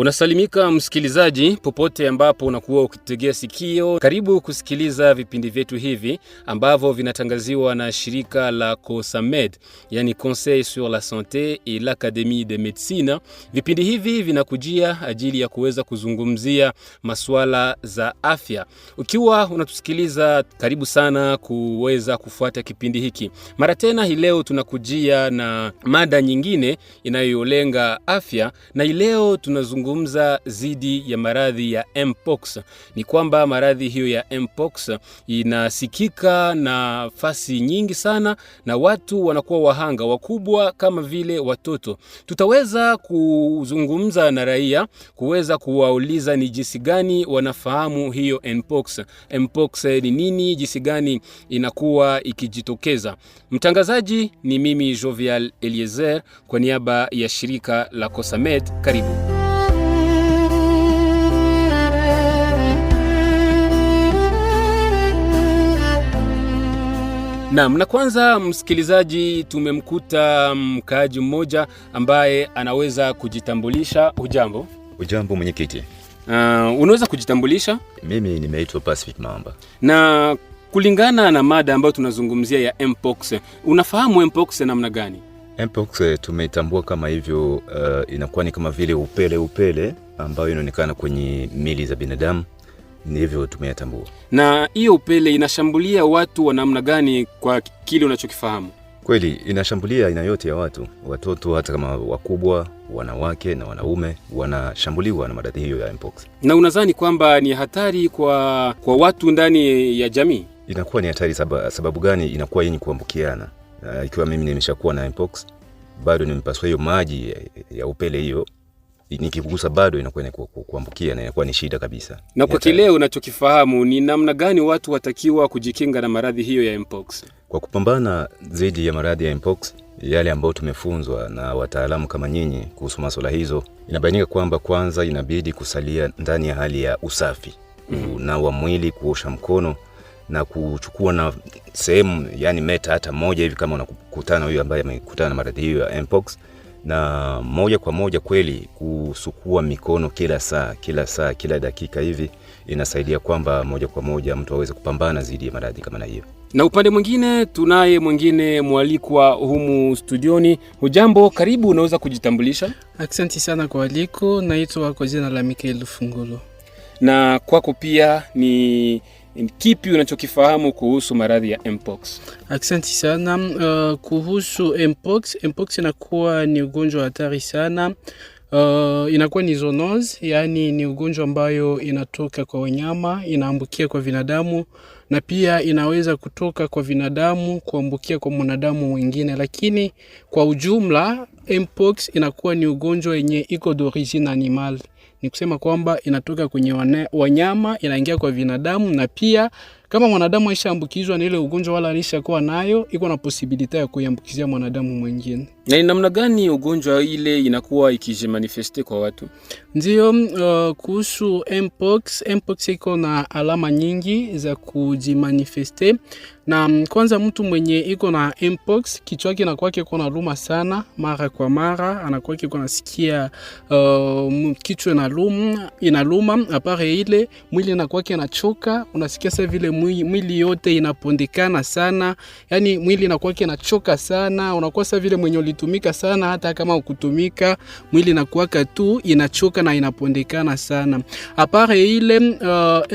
Unasalimika msikilizaji popote ambapo unakuwa ukitegea sikio. Karibu kusikiliza vipindi vyetu hivi ambavyo vinatangaziwa na shirika la COSAMED, yani Conseil sur la Santé et l'Académie de Médecine. Vipindi hivi vinakujia ajili ya kuweza kuzungumzia masuala za afya. Ukiwa unatusikiliza, karibu sana kuweza kufuata kipindi hiki. Mara tena hii leo tunakujia na mada nyingine inayolenga afya, na hii leo tunazungumza zidi ya maradhi ya Mpox. Ni kwamba maradhi hiyo ya Mpox inasikika na fasi nyingi sana, na watu wanakuwa wahanga wakubwa kama vile watoto. Tutaweza kuzungumza na raia kuweza kuwauliza ni jinsi gani wanafahamu hiyo Mpox. Mpox ni nini, jinsi gani inakuwa ikijitokeza. Mtangazaji ni mimi Jovial Eliezer kwa niaba ya shirika la COSAMED. Karibu. Na kwanza msikilizaji, tumemkuta mkaaji mmoja ambaye anaweza kujitambulisha. Ujambo? Ujambo mwenyekiti. Unaweza kujitambulisha? Mimi nimeitwa Pacific Mamba. Na kulingana na mada ambayo tunazungumzia ya Mpox, unafahamu Mpox namna gani? Mpox tumetambua kama hivyo, inakuwa ni kama vile upele ambayo inaonekana kwenye mili za binadamu. Ni hivyo tumeyatambua. Na hiyo upele inashambulia watu wa namna gani kwa kile unachokifahamu? Kweli inashambulia aina yote ya watu, watoto hata kama wakubwa, wanawake na wanaume wanashambuliwa na maradhi hiyo ya Mpox. Na unadhani kwamba ni hatari kwa watu ndani ya jamii? Inakuwa ni hatari sababu gani? Inakuwa yenye kuambukiana. Ikiwa mimi nimeshakuwa na Mpox, bado nimepaswa hiyo maji ya upele hiyo, nikigusa bado inakuwa kuambukia na inakuwa ni shida kabisa. Na kwa kile unachokifahamu, ni namna gani watu watakiwa kujikinga na maradhi hiyo ya Mpox? Kwa kupambana dhidi ya maradhi ya Mpox, yale ambayo tumefunzwa na wataalamu kama nyinyi kuhusu masuala hizo, inabainika kwamba kwanza inabidi kusalia ndani ya hali ya usafi. Kunawa mwili, kuosha mkono na kuchukua na sehemu, yani meta hata moja hivi kama unakutana huyo ambaye amekutana na maradhi hiyo ya Mpox. Na moja kwa moja kweli kusukua mikono kila dakika hivi inasaidia kwamba moja kwa moja mtu aweze kupambana dhidi ya maradhi kama na hiyo. Na upande mwingine tunaye mwingine mwalikwa humu studioni. Hujambo, karibu, unaweza kujitambulisha? Asante sana kwa aliko, naitwa kwa jina la Mikael Fungulo. Na kwako pia ni kipi unachokifahamu kuhusu maradhi ya Mpox? Asante sana. Kuhusu Mpox inakuwa ni ugonjwa hatari sana. Inakuwa ni zoonose, yani ni ugonjwa ambayo inatoka kwa wanyama, inaambukia kwa binadamu, na pia inaweza kutoka kwa binadamu kuambukia kwa mwanadamu mwingine. Lakini kwa ujumla Mpox inakuwa ni ugonjwa yenye iko d'origine animal. Ni kusema kwamba inatoka kwenye wanyama, inaingia kwa binadamu, na pia kama mwanadamu aishaambukizwa na ile ugonjwa wala alishakuwa nayo, iko na posibilite ya kuambukizia mwanadamu mwingine. Na ni namna gani ugonjwa ile inakuwa ikijimanifeste kwa watu? Ndio, kuhusu Mpox iko na alama nyingi za kujimanifeste. Na kwanza mtu mwenye iko na Mpox, kichwa yake inakuwa kiko na luma sana mara kwa mara, anakuwa kiko nasikia kichwa inaluma. Apare ile mwili inakuwa kinachoka, unasikia sasa vile mwili yote inapondekana sana, yani mwili inakuwa kinachoka sana, unakuwa sasa vile mwenye ulitumika sana, hata kama ukutumika mwili inakuwa tu inachoka na inapondekana sana. Apare ile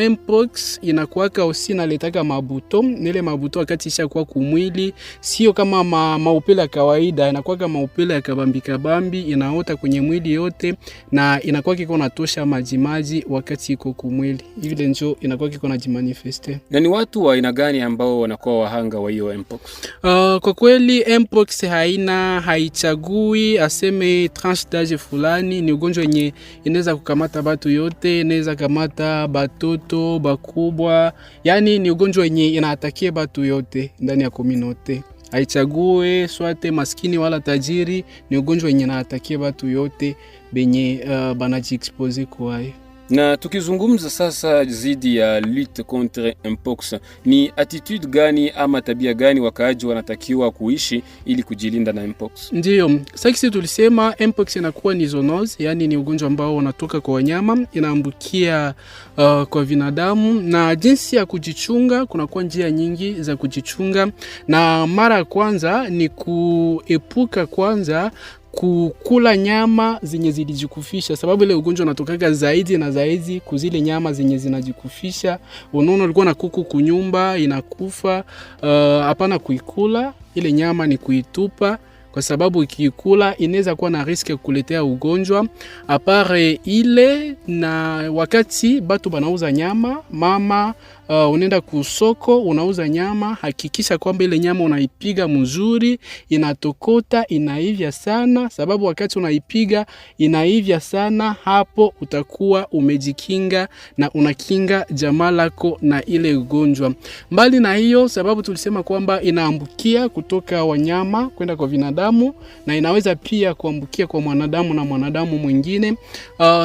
Mpox inakuwa aussi inaletaka mabuto. Nile mabuto wakati ishakuwa kumwili, sio kama maupele ya kawaida, inakuwa kama maupele ya kabambi, inaota kwenye mwili yote na inakuwa kiko natosha majimaji wakati iko kumwili. Hivi ndio inakuwa kiko najimanifeste. Na ni watu wa aina gani ambao wanakuwa wahanga wa hiyo Mpox? Kwa kweli Mpox haichagui aseme tranche d'âge fulani. Ni ugonjwa yenye inaweza kukamata watu yote, inaweza kamata batoto bakubwa, yani ni ugonjwa yenye inaatakia watu yote ndani ya community. Haichague swate maskini wala tajiri, ni ugonjwa yenye inaatakia watu yote benye banajiexpose kwayo. Na tukizungumza sasa zidi ya lutte contre mpox, ni attitude gani ama tabia gani wakaaji wanatakiwa kuishi ili kujilinda na mpox? Ndiyo, sasa tulisema mpox inakuwa ni zoonose, yani ni ugonjwa ambao unatoka kwa wanyama, inaambukia kwa binadamu, na jinsi ya kujichunga, kunakuwa njia nyingi za kujichunga. Na mara ya kwanza ni kuepuka kwanza kukula nyama zenye zilijikufisha, sababu ile ugonjwa unatoka zaidi na zaidi kuzile nyama zenye zinajikufisha. Unaona ulikuwa na kuku kunyumba inakufa, hapana kuikula ile nyama, ni kuitupa, kwa sababu ikikula inaweza kuwa na riski ya kukuletea ugonjwa. Apare ile, na wakati batu banauza nyama, mama unaenda kusoko unauza nyama, hakikisha kwamba ile nyama unaipiga mzuri, inatokota, inaivya sana, sababu wakati unaipiga inaivya sana, hapo utakuwa umejikinga na unakinga jamaa lako na ile ugonjwa. Mbali na hiyo, sababu tulisema kwamba inaambukia kutoka wanyama kwenda kwa binadamu, na inaweza pia kuambukia kwa mwanadamu na mwanadamu mwingine.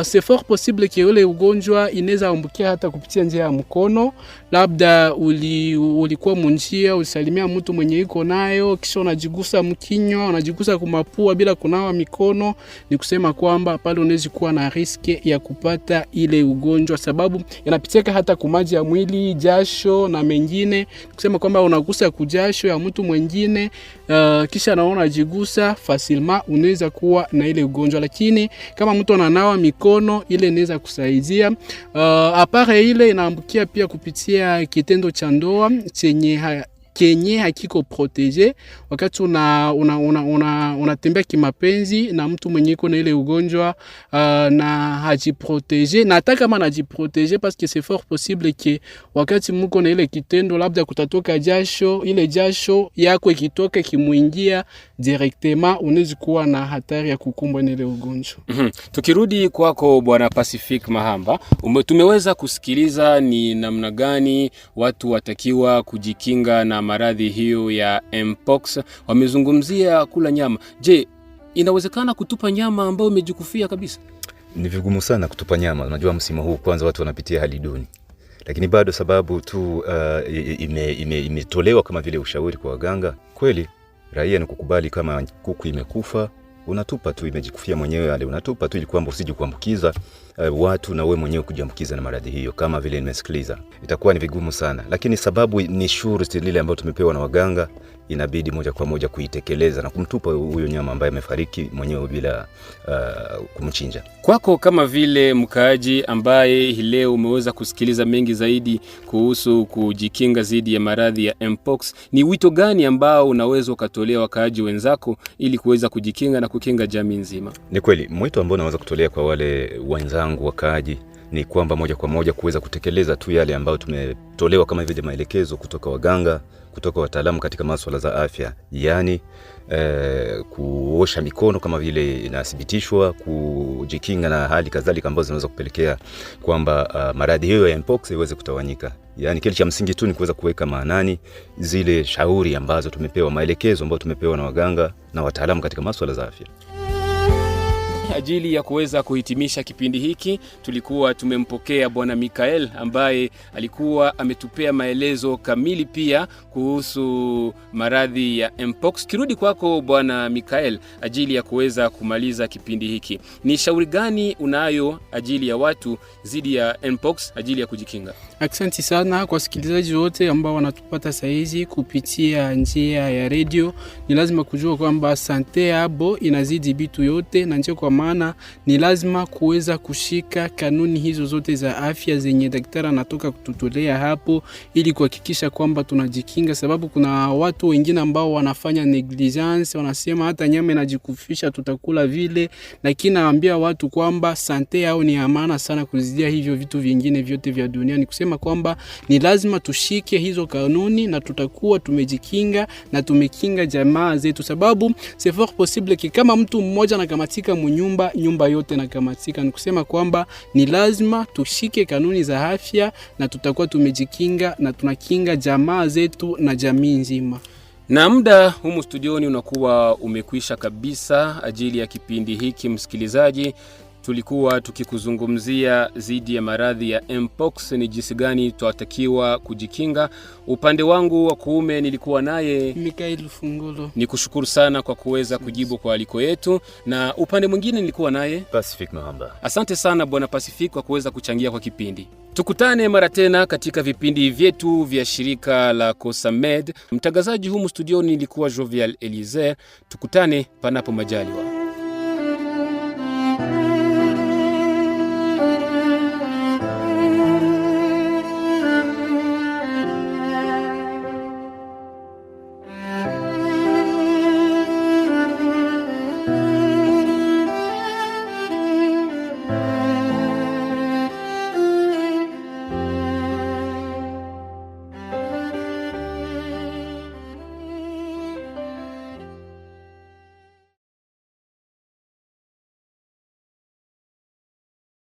C'est fort possible que ile ugonjwa inaweza ambukia hata kupitia njia ya mkono. Labda ulikuwa munjia, ulisalimia mtu mwenye iko nayo, kisha unajigusa mkinywa, unajigusa kumapua bila kunawa mikono, ni kusema kwamba pale unaweza kuwa na riski ya kupata ile ugonjwa, sababu inapitika hata kumaji ya mwili, jasho na mengine. Kusema kwamba unagusa kujasho ya mtu mwingine, kisha naona jigusa facilement, unaweza kuwa na ile ugonjwa. Lakini kama mtu ananawa mikono, ile inaweza kusaidia. Apare ile inaambukia pia kupitia kitendo cha ndoa kenye hakiko protege. Wakati unatembea kimapenzi na mtu mwenye iko na ile ugonjwa na hajiprotege, na hata kama anajiprotege, parce que c'est fort possible que wakati mko na ile kitendo labda kutatoka jasho, ile jasho yako ikitoka kimuingia directement, unaweza kuwa na hatari ya kukumbwa na ile ugonjwa. Tukirudi kwako Bwana Pacific Mahamba, tumeweza kusikiliza ni namna gani watu watakiwa kujikinga na maradhi hiyo ya mpox. Wamezungumzia kula nyama. Je, inawezekana kutupa nyama ambayo imejikufia kabisa? Ni vigumu sana kutupa nyama. Unajua msimu huu kwanza watu wanapitia hali duni. Lakini bado sababu tu imetolewa kama vile ushauri kwa waganga. Kweli raia ni kukubali kama kuku imekufa, unatupa tu, imejikufia mwenyewe, ale unatupa tu ili kwamba usije kuambukiza watu na wewe mwenyewe kujiambukiza na maradhi hiyo. Kama vile nimesikiliza, itakuwa ni vigumu sana, lakini sababu ni shurti lile ambalo tumepewa na waganga, inabidi moja kwa moja kuitekeleza na kumtupa huyo nyama ambaye amefariki mwenyewe bila kumchinja. Kwako kama vile mkaaji ambaye leo umeweza kusikiliza mengi zaidi kuhusu kujikinga dhidi ya maradhi ya mpox, ni wito gani ambao unaweza ukatolea wakaaji wenzako ili kuweza kujikinga na kukinga jamii nzima? Ni kweli mwito ambao naweza kutolea kwa wale wenzangu wakaaji ni kwamba moja kwa moja kuweza kutekeleza tu yale ambayo tumetolewa kama vile maelekezo kutoka waganga, kutoka wataalamu katika masuala za afya, yani kuosha mikono kama vile inathibitishwa, kujikinga na hali kadhalika ambazo zinaweza kupelekea kwamba maradhi hiyo ya mpox iweze kutawanyika. Yani kile cha msingi tu ni kuweza kuweka maanani zile shauri ambazo tumepewa, maelekezo ambayo tumepewa na waganga na wataalamu katika masuala za afya. Ajili ya kuweza kuhitimisha kipindi hiki, tulikuwa tumempokea Bwana Mikael ambaye alikuwa ametupea maelezo kamili pia kuhusu maradhi ya mpox. Kirudi kwako Bwana Mikael, ajili ya kuweza kumaliza kipindi hiki, ni shauri gani unayo ajili ya watu dhidi ya mpox, ajili ya kujikinga? Asante sana kwa wasikilizaji wote ambao wanatupata saizi kupitia njia ya radio. Ni lazima kujua kwamba sante yabo inazidi bitu yote, na ndio kwa maana ni lazima kuweza kushika kanuni hizo zote za afya zenye daktari anatoka kututolea hapo, ili kuhakikisha kwamba tunajikinga, sababu kuna watu wengine ambao wanafanya negligence, wanasema hata nyama inajikufisha tutakula vile, lakini naambia watu kwamba sante yao ni amana sana kuzidia hivyo vitu vingine vyote vya dunia. Ni kusema kwamba ni lazima tushike hizo kanuni na tutakuwa tumejikinga na tumekinga jamaa zetu, sababu c'est fort possible ki kama mtu mmoja anakamatika mnyumba, nyumba yote inakamatika. Ni kusema kwamba ni lazima tushike kanuni za afya na tutakuwa tumejikinga na tunakinga jamaa zetu na jamii nzima. Na muda humu studioni unakuwa umekwisha kabisa ajili ya kipindi hiki. Msikilizaji, tulikuwa tukikuzungumzia dhidi ya maradhi ya Mpox, ni jinsi gani tunatakiwa kujikinga. Upande wangu wa kuume nilikuwa naye Mikael Fungulo. Nikushukuru sana kwa kuweza kujibu kwa aliko yetu, na upande mwingine nilikuwa naye Pacific Mahamba. Asante sana bwana Pacific kwa kuweza kuchangia kwa kipindi. Tukutane mara tena katika vipindi vyetu vya shirika la COSAMED. Mtangazaji humu studioni nilikuwa Jovial Elizer. Tukutane panapo majaliwa.